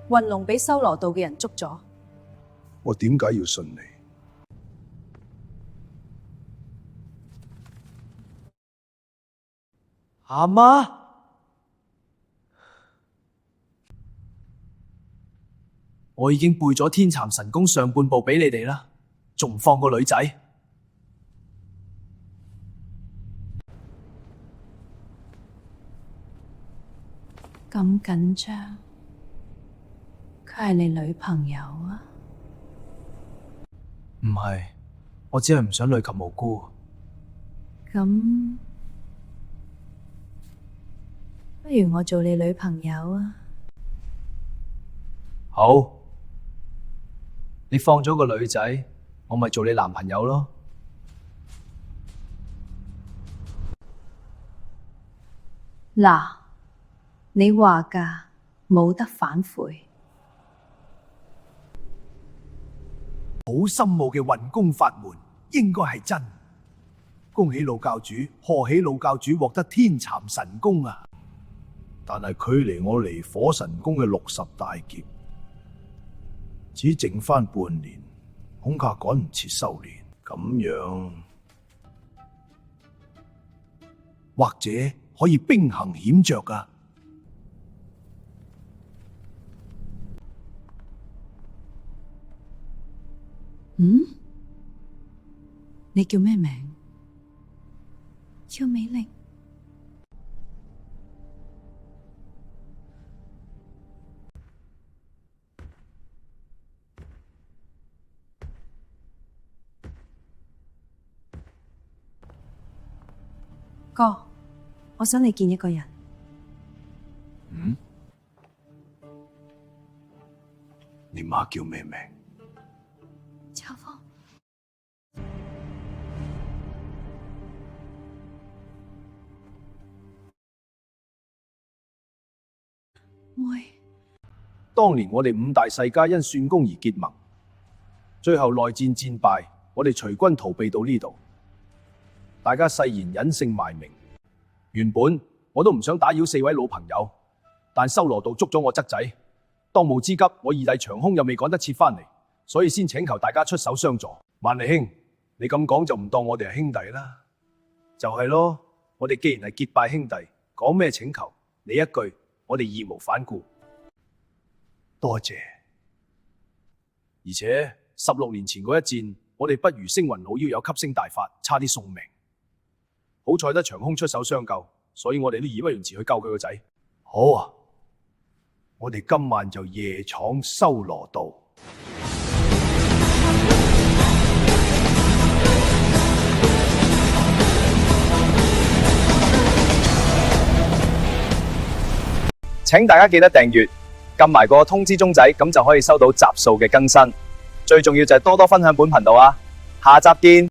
雲龍俾修羅道嘅人捉咗。我點解要信你？阿媽，我已經背咗天蠶神功上半部俾你哋啦，仲唔放個女仔？咁緊張，佢係你女朋友啊？唔係，我只係唔想累及無辜。咁，不如我做你女朋友啊？好，你放咗個女仔，我咪做你男朋友咯。嗱，你話㗎，冇得反悔。好深奧嘅運功法門，應該係真。恭喜老教主，賀喜老教主獲得天蠶神功啊！但係距離我離火神功嘅60大劫，只剩翻半年，恐怕趕唔切修煉。咁樣，或者可以兵行險着啊！嗯？你叫咩名？叫美玲。哥，我想你見一個人。嗯？你媽叫咩名？秋風。妹，當年我哋5大世家因算功而結盟，最後內戰戰敗，我哋隨軍逃避到呢度，大家誓言隱姓埋名。原本我都唔想打擾4位老朋友，但修羅道捉咗我侄仔，當務之急，我二弟長空又未趕得切翻嚟，所以先請求大家出手相助。萬利兄，你咁講就唔當我哋係兄弟啦？就係咯，我哋既然係結拜兄弟，講咩請求，你一句，我哋義無反顧。多謝。而且16年前嗰一戰，我哋不如星雲老妖有吸星大法，差啲送命。好彩得長空出手相救，所以我哋都義不容辭去救佢個仔。好啊，我哋今晚就夜闖修羅道。請大家記得訂閱，撳埋個通知鐘仔，咁就可以收到集數嘅更新。最重要就係多多分享本頻道啊！下集見。